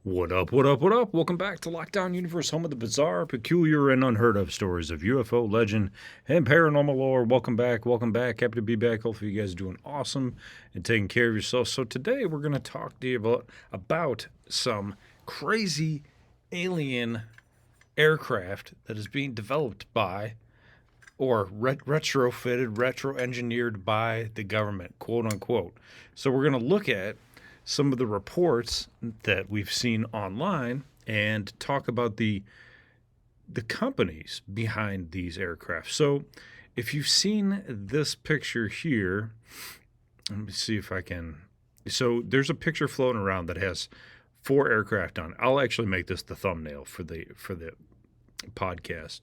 What up, what up, what up? Welcome back to Lockdown Universe, home of the bizarre, peculiar, and unheard of stories of UFO legend and paranormal lore. Welcome back, welcome back. Happy to be back. Hopefully you guys are doing awesome and taking care of yourselves. So today we're going to talk to you about some crazy alien aircraft that is being developed by or retrofitted, retro-engineered by the government, quote unquote. So we're going to look at some of the reports that we've seen online and talk about the companies behind these aircraft. So if you've seen this picture here, let me see if I can. So there's a picture floating around that has 4 aircraft on it. I'll actually make this the thumbnail for the podcast.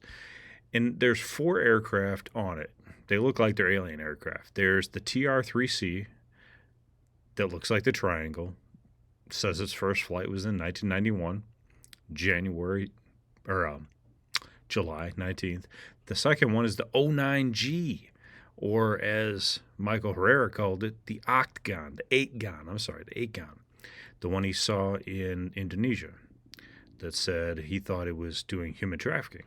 And there's 4 aircraft on it. They look like they're alien aircraft. There's the TR-3C that looks like the triangle. It says its first flight was in 1991, July 19th. The second one is the 09G, or as Michael Herrera called it, the Octagon, the 8-gon, the one he saw in Indonesia that said he thought it was doing human trafficking.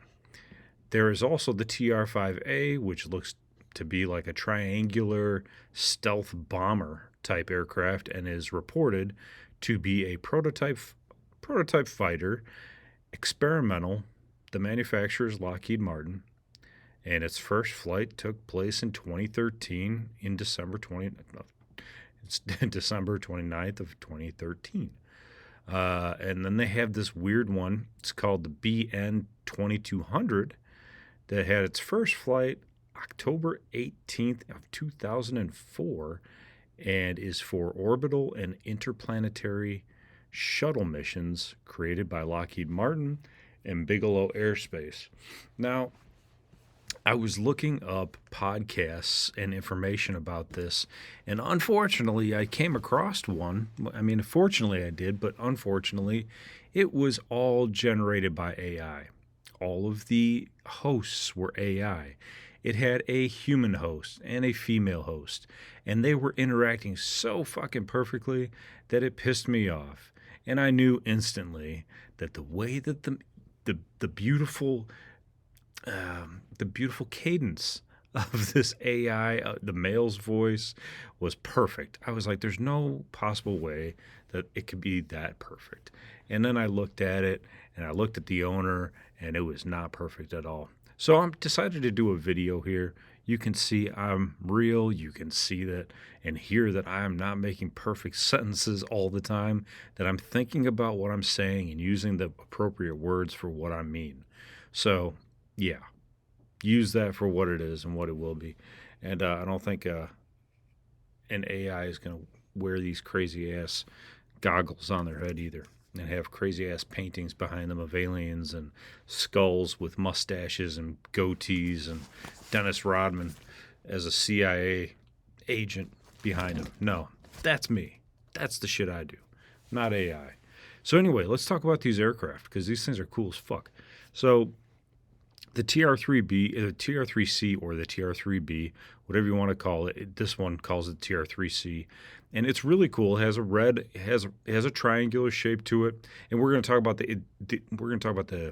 There is also the TR-5A, which looks to be like a triangular stealth bomber type aircraft and is reported to be a prototype fighter, experimental. The manufacturer is Lockheed Martin, and its first flight took place in 2013 in December 29th of 2013. And then they have this weird one. It's called the BN 2200 that had its first flight October 18th of 2004 and is for orbital and interplanetary shuttle missions created by Lockheed Martin and Bigelow Aerospace. Now, I was looking up podcasts and information about this, and unfortunately, I came across one. I mean, fortunately I did, but unfortunately, it was all generated by AI. All of the hosts were AI. It had a human host and a female host, and they were interacting so fucking perfectly that it pissed me off. And I knew instantly that the way that the beautiful cadence of this AI, the male's voice, was perfect. I was like, there's no possible way that it could be that perfect. And then I looked at it, and I looked at the owner, and it was not perfect at all. So I decided to do a video here. You can see I'm real. You can see that and hear that I am not making perfect sentences all the time, that I'm thinking about what I'm saying and using the appropriate words for what I mean. So, yeah, use that for what it is and what it will be. And I don't think an AI is going to wear these crazy-ass goggles on their head either and have crazy-ass paintings behind them of aliens and skulls with mustaches and goatees and Dennis Rodman as a CIA agent behind him. No, that's me. That's the shit I do, not AI. So anyway, let's talk about these aircraft because these things are cool as fuck. So the TR-3B, the TR-3C or the TR-3B, whatever you want to call it, this one calls it TR-3C. And it's really cool. It has a triangular shape to it, and we're going to talk about the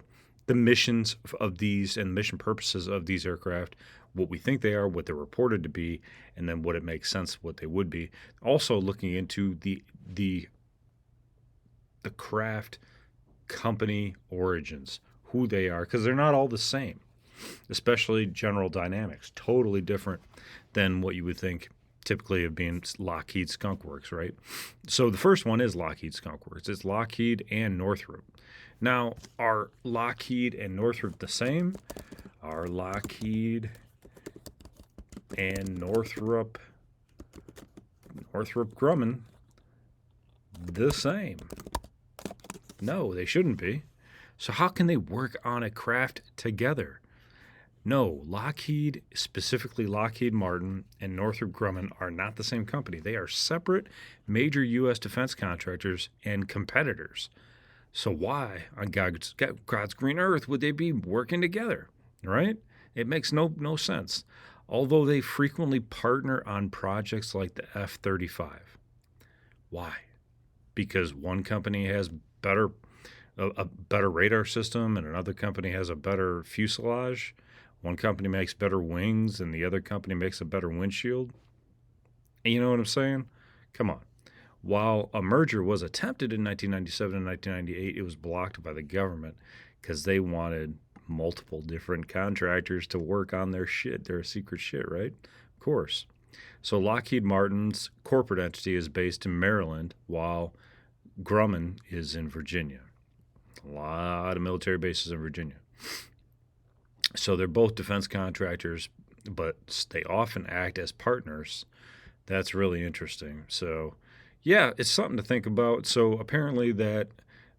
missions of these and mission purposes of these aircraft, what we think they are, what they're reported to be, and then what it makes sense what they would be. Also looking into the craft company origins, who they are, because they're not all the same, especially General Dynamics, totally different than what you would think typically of being Lockheed Skunk Works, right? So the first one is Lockheed Skunk Works. It's Lockheed and Northrop. Now, are Lockheed and Northrop the same? Are Lockheed and Northrop Grumman the same? No, they shouldn't be. So how can they work on a craft together? No, Lockheed, specifically Lockheed Martin and Northrop Grumman, are not the same company. They are separate major U.S. defense contractors and competitors. So why on God's green earth would they be working together, right? It makes no sense. Although they frequently partner on projects like the F-35. Why? Because one company has a better radar system, and another company has a better fuselage. One company makes better wings, and the other company makes a better windshield. You know what I'm saying? Come on. While a merger was attempted in 1997 and 1998, it was blocked by the government because they wanted multiple different contractors to work on their shit, their secret shit, right? Of course. So Lockheed Martin's corporate entity is based in Maryland, while Grumman is in Virginia. A lot of military bases in Virginia. So they're both defense contractors, but they often act as partners. That's really interesting. So, yeah, it's something to think about. So apparently that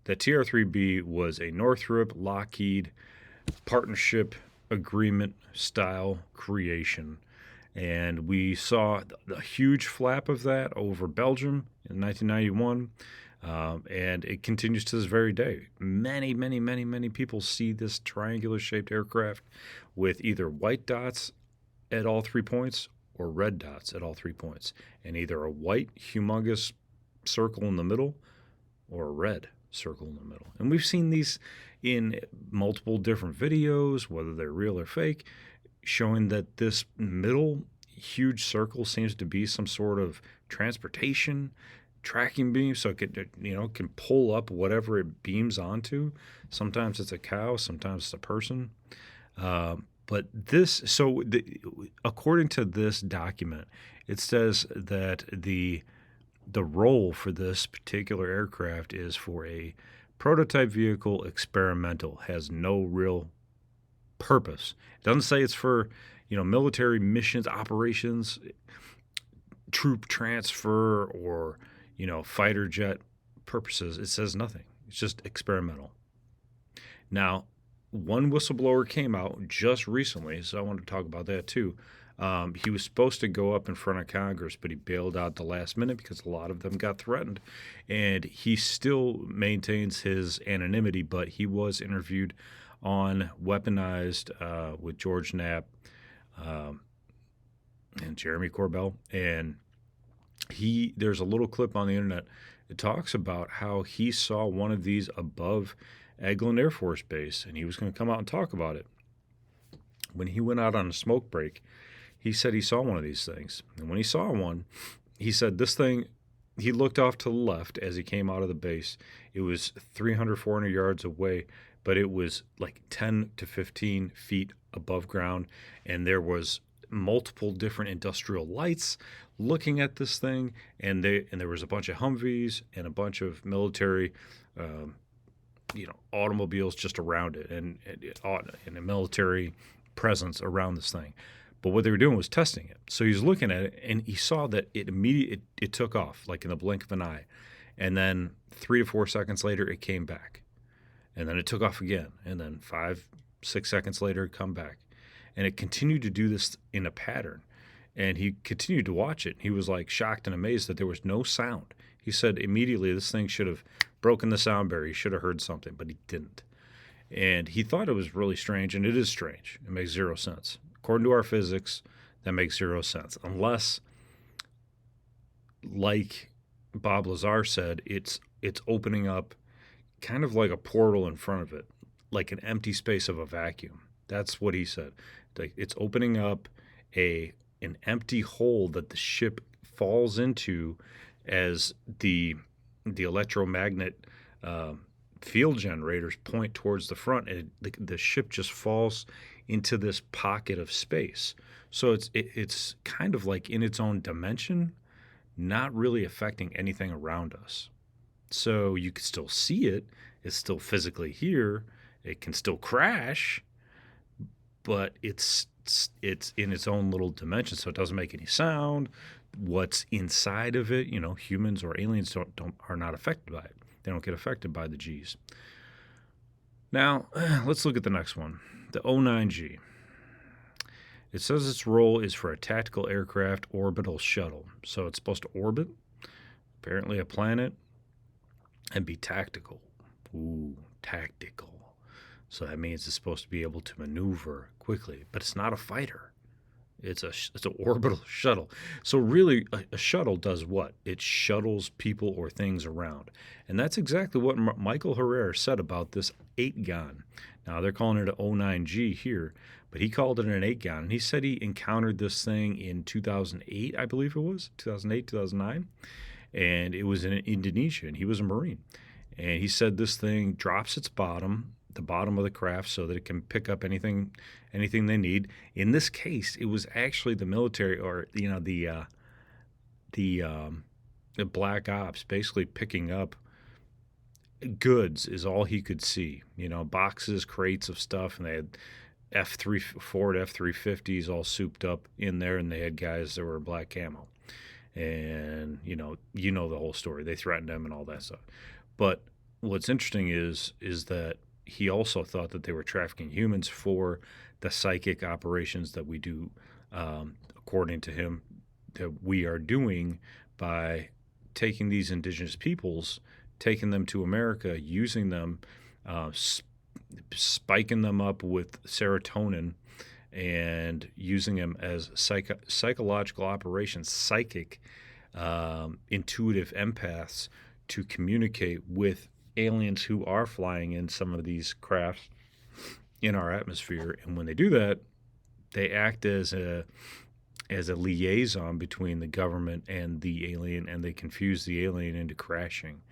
TR-3B was a Northrop Lockheed partnership agreement style creation. And we saw the huge flap of that over Belgium in 1991. And it continues to this very day. Many people see this triangular shaped aircraft with either white dots at all 3 points or red dots at all 3 points, and either a white humongous circle in the middle or a red circle in the middle. And we've seen these in multiple different videos, whether they're real or fake, showing that this middle huge circle seems to be some sort of transportation tracking beam, so it could, can pull up whatever it beams onto. Sometimes it's a cow, sometimes it's a person. But according to this document, it says that the role for this particular aircraft is for a prototype vehicle experimental, has no real purpose. It doesn't say it's for, military missions, operations, troop transfer, or, fighter jet purposes. It says nothing. It's just experimental. Now, one whistleblower came out just recently, so I want to talk about that too. He was supposed to go up in front of Congress, but he bailed out the last minute because a lot of them got threatened. And he still maintains his anonymity, but he was interviewed on Weaponized with George Knapp and Jeremy Corbell. And there's a little clip on the internet. It talks about how he saw one of these above Eglin Air Force Base, and he was going to come out and talk about it. When he went out on a smoke break, he said he saw one of these things. And when he saw one, he said this thing, he looked off to the left as he came out of the base. It was 300, 400 yards away, but it was like 10 to 15 feet above ground, and there was multiple different industrial lights looking at this thing, and there was a bunch of Humvees and a bunch of military automobiles just around it, and a military presence around this thing. But what they were doing was testing it. So he was looking at it, and he saw that it took off like in the blink of an eye, and then 3 to 4 seconds later it came back, and then it took off again, and then 5, 6 seconds later it come back, and it continued to do this in a pattern. And he continued to watch it. He was like shocked and amazed that there was no sound. He said immediately this thing should have broken the sound barrier. He should have heard something, but he didn't. And he thought it was really strange, and it is strange. It makes zero sense. According to our physics, that makes zero sense. Unless, like Bob Lazar said, it's opening up kind of like a portal in front of it, like an empty space of a vacuum. That's what he said. It's opening up an empty hole that the ship falls into as the electromagnet field generators point towards the front, and the ship just falls into this pocket of space. So it's kind of like in its own dimension, not really affecting anything around us. So you can still see it. It's still physically here. It can still crash, but it's in its own little dimension, so it doesn't make any sound. What's inside of it, humans or aliens are not affected by it. They don't get affected by the G's. Now, let's look at the next one, the O9G. It says its role is for a tactical aircraft orbital shuttle. So it's supposed to orbit, apparently a planet, and be tactical. Ooh, tactical. So that means it's supposed to be able to maneuver quickly, but it's not a fighter. It's an orbital shuttle. So really, a shuttle does what? It shuttles people or things around, and that's exactly what Michael Herrera said about this 8-gon. Now they're calling it an O9G here, but he called it an 8-gon, and he said he encountered this thing in 2008, I believe it was 2008, 2009, and it was in Indonesia, and he was a Marine, and he said this thing drops its bottom, the bottom of the craft, so that it can pick up anything they need. In this case, it was actually the military, or the the black ops, basically picking up goods is all he could see. Boxes, crates of stuff, and they had Ford F-350s all souped up in there, and they had guys that were black camo, and the whole story. They threatened them and all that stuff. But what's interesting is that he also thought that they were trafficking humans for the psychic operations that we do, according to him, that we are doing by taking these indigenous peoples, taking them to America, using them, spiking them up with serotonin, and using them as psychological operations, psychic, intuitive empaths to communicate with aliens who are flying in some of these crafts in our atmosphere. And when they do that, they act as a liaison between the government and the alien, and they confuse the alien into crashing.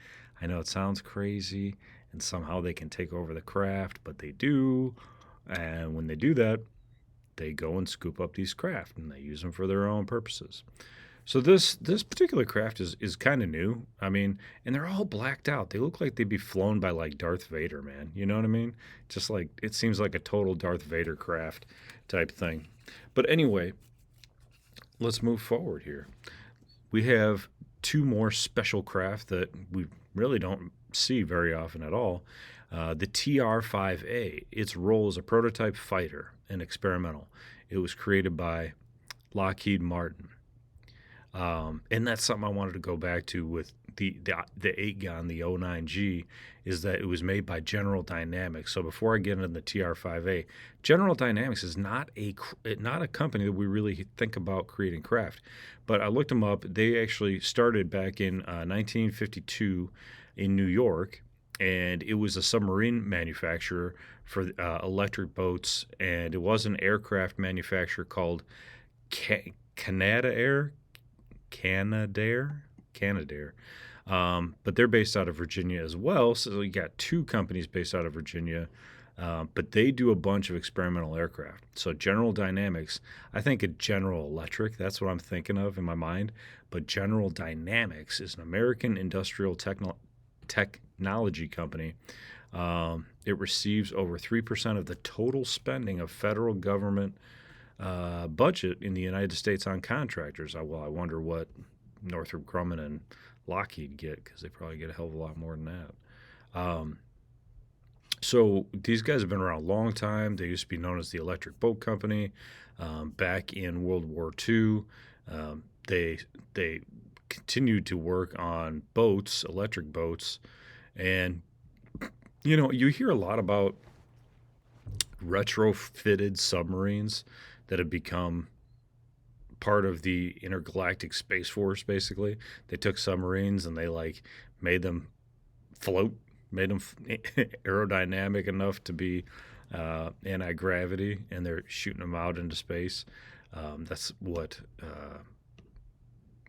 I know it sounds crazy, and somehow they can take over the craft, but they do. And when they do that, they go and scoop up these craft, and they use them for their own purposes. So this particular craft is kind of new. I mean, and they're all blacked out. They look like they'd be flown by like Darth Vader, man. You know what I mean? Just like it seems like a total Darth Vader craft type thing. But anyway, let's move forward here. We have two more special craft that we really don't see very often at all. The TR-5A. Its role is a prototype fighter and experimental. It was created by Lockheed Martin. And that's something I wanted to go back to with the 8-gon, the O9G, is that it was made by General Dynamics. So before I get into the TR-5A, General Dynamics is not a company that we really think about creating craft. But I looked them up. They actually started back in 1952 in New York, and it was a submarine manufacturer for electric boats, and it was an aircraft manufacturer called Canadair. But they're based out of Virginia as well. So you got two companies based out of Virginia, but they do a bunch of experimental aircraft. So General Dynamics, I think of General Electric. That's what I'm thinking of in my mind. But General Dynamics is an American industrial technology company. It receives over 3% of the total spending of federal government budget in the United States on contractors. I wonder what Northrop Grumman and Lockheed get, because they probably get a hell of a lot more than that. So these guys have been around a long time. They used to be known as the Electric Boat Company. Back in World War II, they continued to work on boats, electric boats, and you hear a lot about retrofitted submarines that have become part of the intergalactic space force. Basically, they took submarines and they made them float, made them aerodynamic enough to be anti-gravity, and they're shooting them out into space. That's what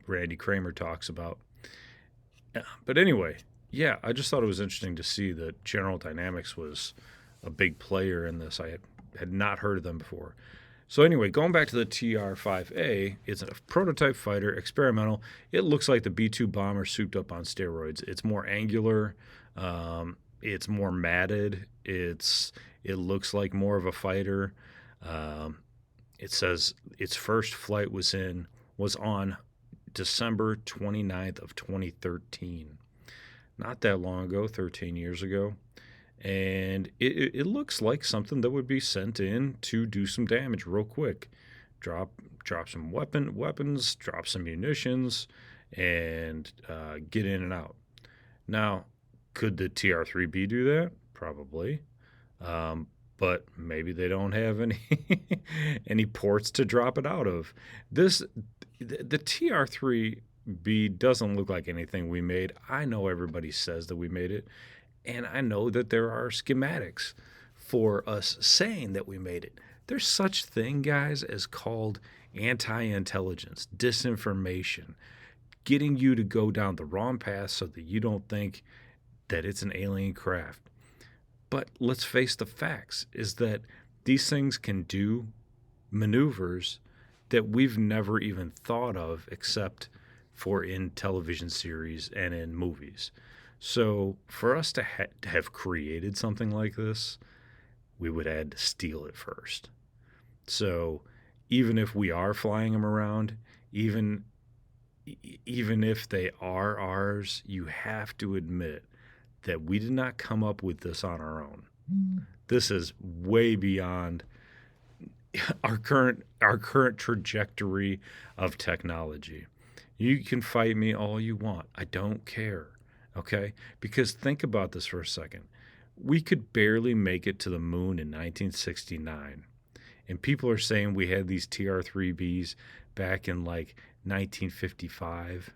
Randy Kramer talks about. But anyway, yeah, I just thought it was interesting to see that General Dynamics was a big player in this. I had not heard of them before. So anyway, going back to the TR-5A, it's a prototype fighter, experimental. It looks like the B-2 bomber souped up on steroids. It's more angular. It's more matted. It looks like more of a fighter. It says its first flight was on December 29th of 2013. Not that long ago, 13 years ago. And it looks like something that would be sent in to do some damage real quick. Drop some weapons, drop some munitions, and get in and out. Now, could the TR-3B do that? Probably. but maybe they don't have any any ports to drop it out of. This the TR3B doesn't look like anything we made. I know everybody says that we made it, and I know that there are schematics for us saying that we made it. There's such thing, guys, as called anti-intelligence, disinformation, getting you to go down the wrong path so that you don't think that it's an alien craft. But let's face the facts is that these things can do maneuvers that we've never even thought of except for in television series and in movies. So for us to have created something like this, we would have had to steal it first. So even if we are flying them around, even even if they are ours, you have to admit that we did not come up with this on our own. This is way beyond our current trajectory of technology. You can fight me all you want. I don't care. Okay? Because think about this for a second. We could barely make it to the moon in 1969. And people are saying we had these TR-3Bs back in like 1955.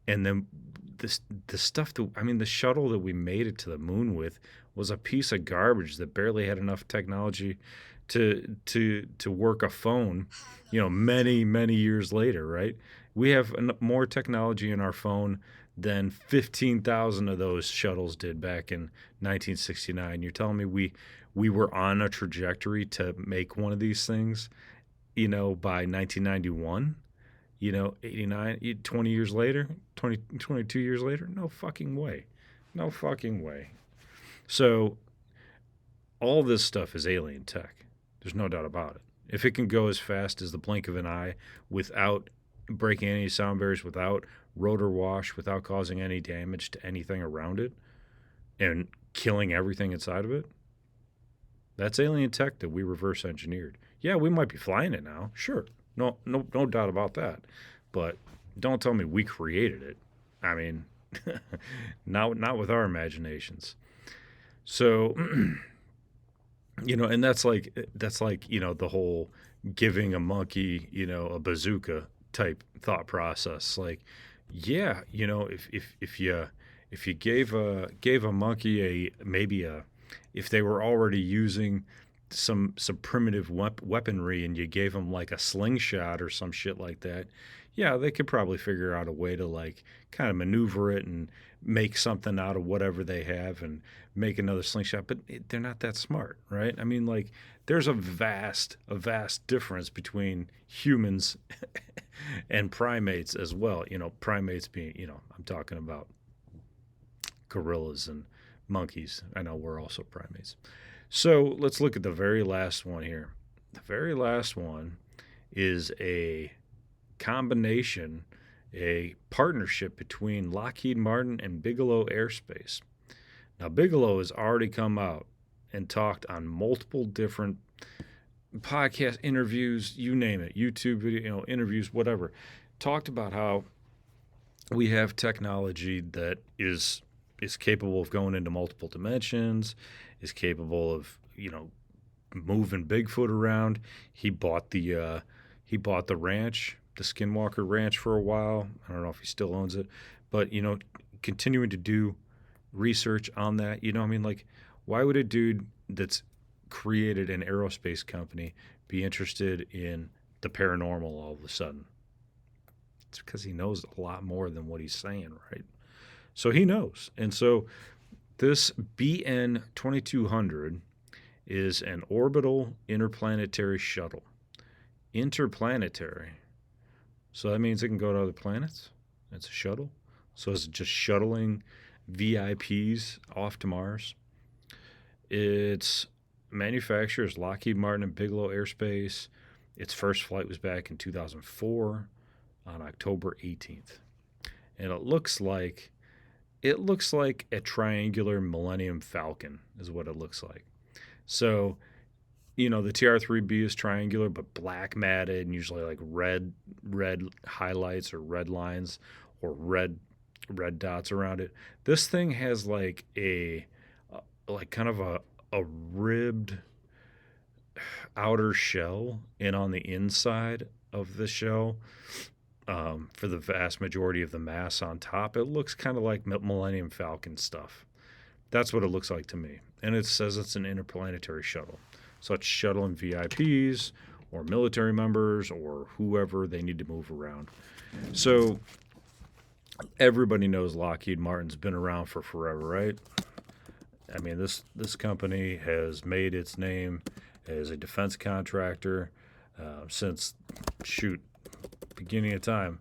And then the stuff that the shuttle that we made it to the moon with was a piece of garbage that barely had enough technology to work a phone, many years later, right? We have more technology in our phone than 15,000 of those shuttles did back in 1969. You're telling me we were on a trajectory to make one of these things, by 1991? 89, 20 years later, 22 years later? No fucking way. No fucking way. So all this stuff is alien tech. There's no doubt about it. If it can go as fast as the blink of an eye without breaking any sound barriers, without rotor wash, without causing any damage to anything around it, and killing everything inside of it, that's alien tech that we reverse engineered. Yeah, we might be flying it now. Sure. No doubt about that. But don't tell me we created it. I mean, not with our imaginations. So, and that's like the whole giving a monkey, a bazooka type thought process. Like, yeah, if you gave a monkey if they were already using some primitive weaponry and you gave them like a slingshot or some shit like that, yeah, they could probably figure out a way to like kind of maneuver it and make something out of whatever they have and make another slingshot. But they're not that smart, right? I mean, like there's a vast difference between humans and primates as well. Primates being, I'm talking about gorillas and monkeys. I know we're also primates. So let's look at the very last one here. The very last one is a combination, a partnership between Lockheed Martin and Bigelow Aerospace. Now, Bigelow has already come out and talked on multiple different podcast interviews, you name it, YouTube video, interviews, whatever. Talked about how we have technology that is capable of going into multiple dimensions, is capable of moving Bigfoot around. He bought the ranch, the Skinwalker Ranch, for a while. I don't know if he still owns it, but continuing to do research on that. Like, why would a dude that's created an aerospace company be interested in the paranormal all of a sudden? It's because he knows a lot more than what he's saying, right? So he knows. And so this BN 2200 is an orbital interplanetary shuttle. Interplanetary. So that means it can go to other planets. It's a shuttle. So it's just shuttling VIPs off to Mars. Its manufacturer is Lockheed Martin and Bigelow Aerospace. Its first flight was back in 2004 on October 18th. And it looks like a triangular Millennium Falcon is what it looks like. So, the TR-3B is triangular but black matted and usually like red highlights or red lines or red dots around it. This thing has like kind of a ribbed outer shell, and on the inside of the shell, for the vast majority of the mass on top, it looks kind of like Millennium Falcon stuff. That's what it looks like to me. And it says it's an interplanetary shuttle. So it's shuttling VIPs or military members or whoever they need to move around. So everybody knows Lockheed Martin's been around for forever, right? I mean, this company has made its name as a defense contractor since, beginning of time.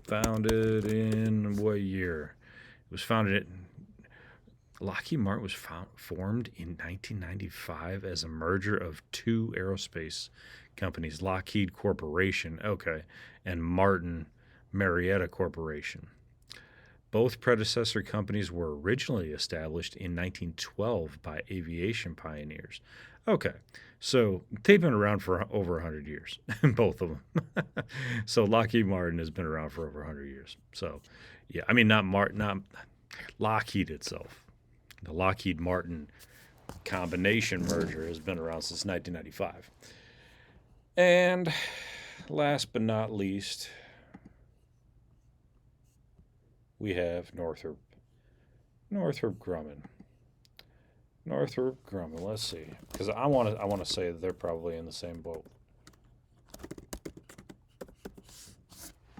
Founded in what year? It was founded Lockheed Martin was formed in 1995 as a merger of two aerospace companies, Lockheed Corporation, and Martin Marietta Corporation. Both predecessor companies were originally established in 1912 by aviation pioneers. So they've been around for over 100 years, both of them. So Lockheed Martin has been around for over 100 years. So, yeah, I mean, not Lockheed itself. The Lockheed Martin combination merger has been around since 1995. And last but not least, we have Northrop Grumman. Northrop Grumman. Let's see, because I want to say that they're probably in the same boat.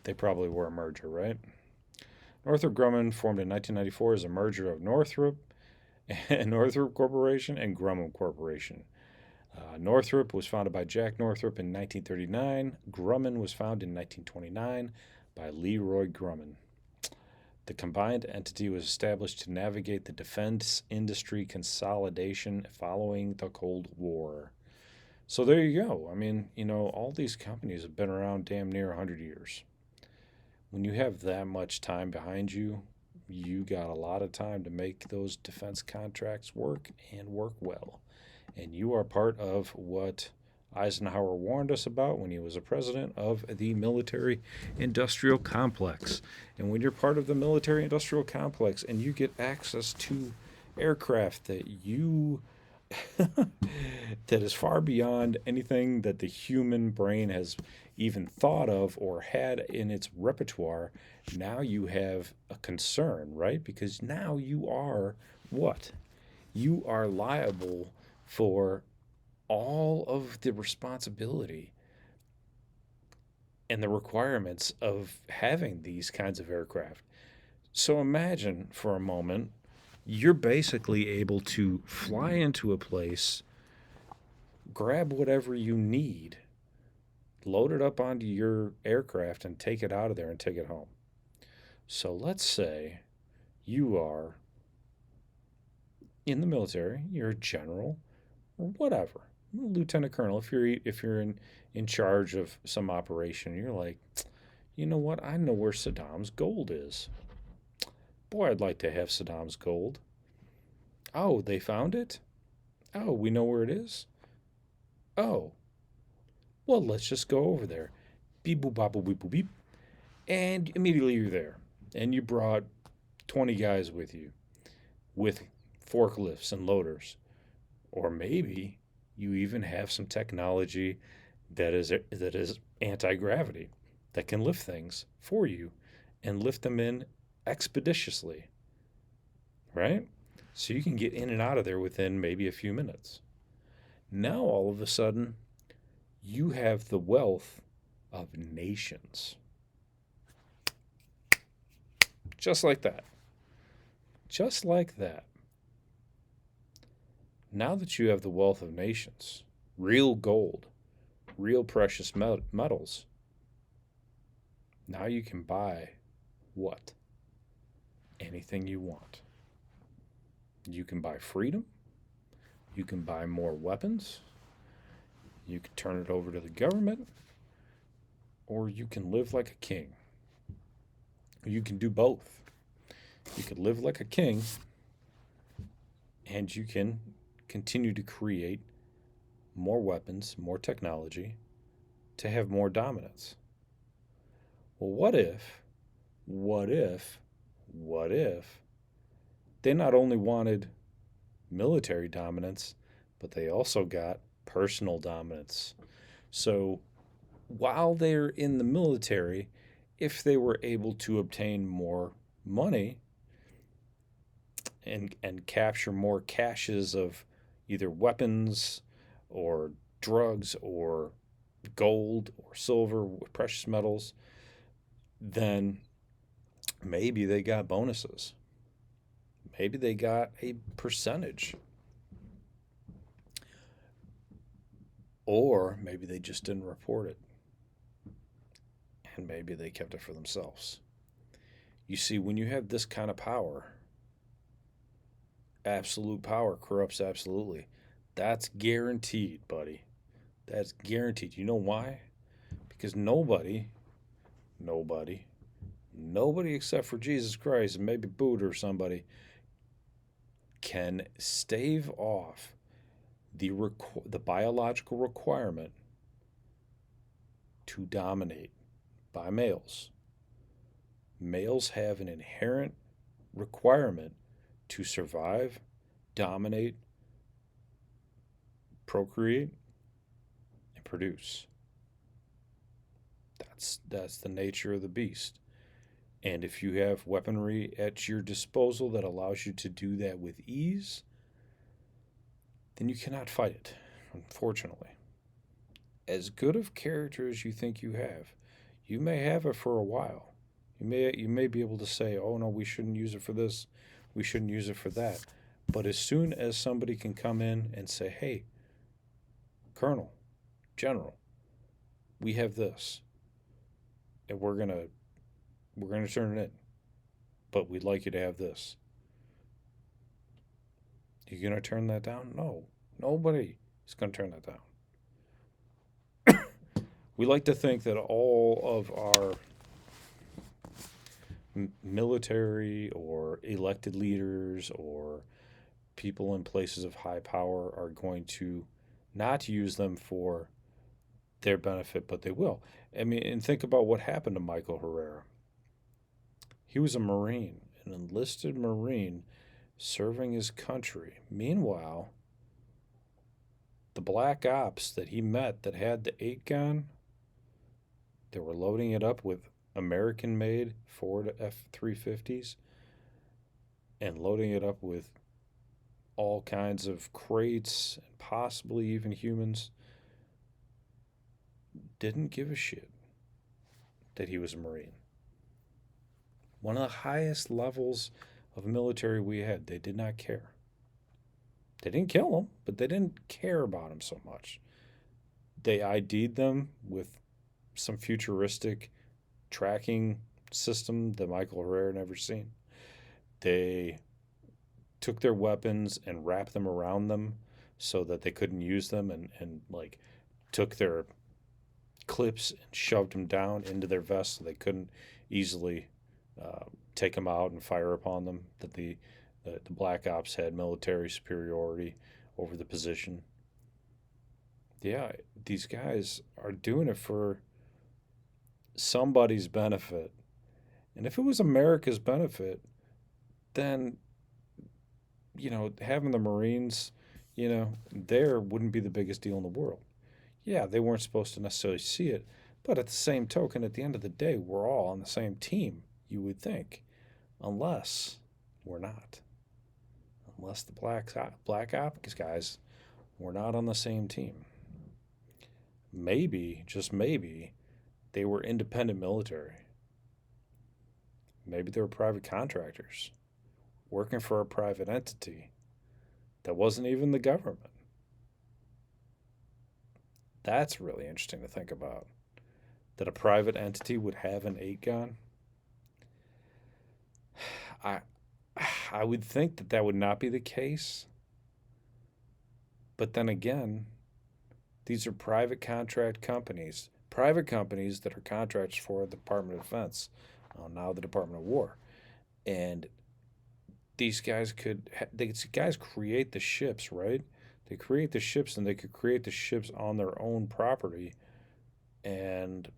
They probably were a merger, right? Northrop Grumman formed in 1994 as a merger of Northrop Corporation and Grumman Corporation. Northrop was founded by Jack Northrop in 1939. Grumman was founded in 1929 by Leroy Grumman. The combined entity was established to navigate the defense industry consolidation following the Cold War. So there you go. I mean, all these companies have been around damn near 100 years. When you have that much time behind you, you got a lot of time to make those defense contracts work and work well. And you are part of what Eisenhower warned us about when he was a president of the military-industrial complex. And when you're part of the military-industrial complex and you get access to aircraft that that is far beyond anything that the human brain has even thought of or had in its repertoire, now you have a concern, right? Because now you are what? You are liable for all of the responsibility and the requirements of having these kinds of aircraft. So imagine for a moment, you're basically able to fly into a place, grab whatever you need, load it up onto your aircraft, and take it out of there and take it home. So let's say you are in the military, you're a general or whatever, lieutenant colonel. If you're in charge of some operation, you're like, you know what? I know where Saddam's gold is. Boy, I'd like to have Saddam's gold. Oh, they found it? Oh, we know where it is? Oh, well, let's just go over there. Beep, boop, bop, boop, beep, boop, beep. And immediately you're there. And you brought 20 guys with you with forklifts and loaders. Or maybe you even have some technology that is anti-gravity that can lift things for you and lift them in expeditiously, right? So you can get in and out of there within maybe a few minutes. Now all of a sudden, you have the wealth of nations. Just like that. Just like that. Now that you have the wealth of nations, real gold, real precious metals, now you can buy what? Anything you want. You can buy freedom. You can buy more weapons. You can turn it over to the government. Or you can live like a king. You can do both. You can live like a king, and you can continue to create more weapons, more technology, to have more dominance. Well, what if they not only wanted military dominance, but they also got personal dominance. So while they're in the military, if they were able to obtain more money and capture more caches of either weapons or drugs or gold or silver, precious metals, then maybe they got bonuses. Maybe they got a percentage. Or maybe they just didn't report it. And maybe they kept it for themselves. You see, when you have this kind of power, absolute power corrupts absolutely. That's guaranteed, buddy. That's guaranteed. You know why? Because nobody, nobody except for Jesus Christ and maybe Buddha or somebody can stave off the biological requirement to dominate by males. Males have an inherent requirement to survive, dominate, procreate, and produce. That's the nature of the beast. And if you have weaponry at your disposal that allows you to do that with ease, then you cannot fight it, unfortunately. As good of character as you think you may have it for a while. You may be able to say, "Oh no, we shouldn't use it for this. We shouldn't use it for that." But as soon as somebody can come in and say, "Hey, Colonel, General, we have this, and we're gonna turn it in, but we'd like you to have this." You gonna turn that down? No, nobody is gonna turn that down. We like to think that all of our military or elected leaders or people in places of high power are going to not use them for their benefit, but they will. I mean, and think about what happened to Michael Herrera. He was a Marine, an enlisted Marine serving his country. Meanwhile, the black ops that he met that had the 8 gun, they were loading it up with American made Ford F 350s and loading it up with all kinds of crates and possibly even humans, didn't give a shit that he was a Marine. One of the highest levels of military we had, they did not care. They didn't kill him, but they didn't care about him so much. They ID'd them with some futuristic tracking system that Michael Herrera never seen. They took their weapons and wrapped them around them so that they couldn't use them and like took their clips and shoved them down into their vests so they couldn't easily take them out and fire upon them. That the black ops had military superiority over the position. Yeah, these guys are doing it for somebody's benefit. And if it was America's benefit, then, having the Marines, there wouldn't be the biggest deal in the world. Yeah, they weren't supposed to necessarily see it, but at the same token, at the end of the day, we're all on the same team, you would think, unless we're not. Unless the black ops guys were not on the same team. Maybe, just maybe, they were independent military. Maybe they were private contractors working for a private entity that wasn't even the government. That's really interesting to think about. That a private entity would have an 8 gun. I I would think that that would not be the case. But then again, these are private companies that are contractors for the Department of Defense, now the Department of War. And these guys create the ships, right? They create the ships and they could create the ships on their own property. And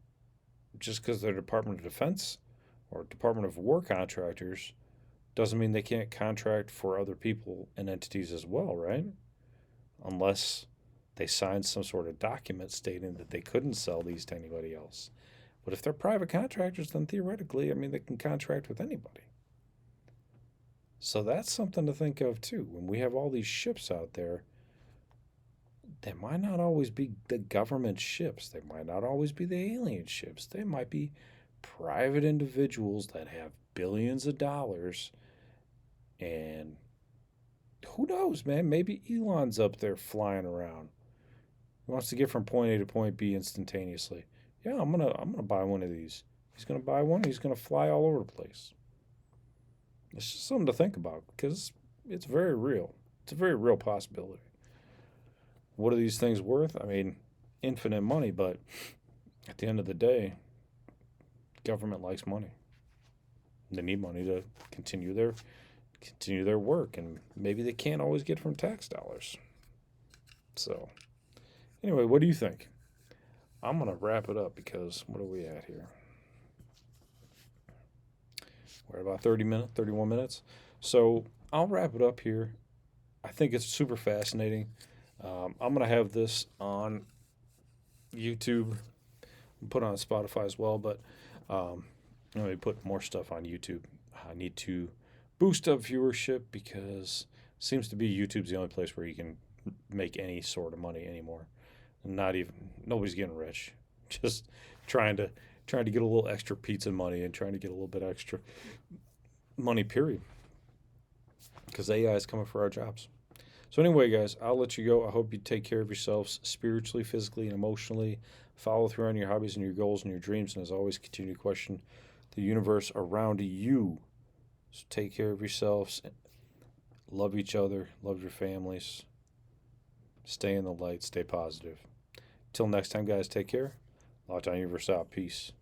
just because they're Department of Defense or Department of War contractors Doesn't mean they can't contract for other people and entities as well, right? Unless they signed some sort of document stating that they couldn't sell these to anybody else. But if they're private contractors, then theoretically, I mean, they can contract with anybody. So that's something to think of too. When we have all these ships out there, they might not always be the government ships. They might not always be the alien ships. They might be private individuals that have billions of dollars. And who knows, man? Maybe Elon's up there flying around. He wants to get from point A to point B instantaneously. Yeah, I'm gonna buy one of these. He's gonna buy one. He's gonna fly all over the place. It's just something to think about because it's very real. It's a very real possibility. What are these things worth? I mean, infinite money, but at the end of the day, government likes money. They need money to continue their work, and maybe they can't always get from tax dollars. So, anyway, what do you think? I'm gonna wrap it up because what are we at here? We're at about 31 minutes. So I'll wrap it up here. I think it's super fascinating. I'm gonna have this on YouTube, put on Spotify as well, but I'm gonna put more stuff on YouTube. I need to boost up viewership because it seems to be YouTube's the only place where you can make any sort of money anymore. Not even nobody's getting rich. Just trying to get a little extra pizza money and trying to get a little bit extra money, period. Because AI is coming for our jobs. So anyway, guys, I'll let you go. I hope you take care of yourselves spiritually, physically, and emotionally. Follow through on your hobbies and your goals and your dreams. And as always, continue to question the universe around you. So take care of yourselves. Love each other. Love your families. Stay in the light. Stay positive. Till next time, guys, take care. Lockdown Universe out. Peace.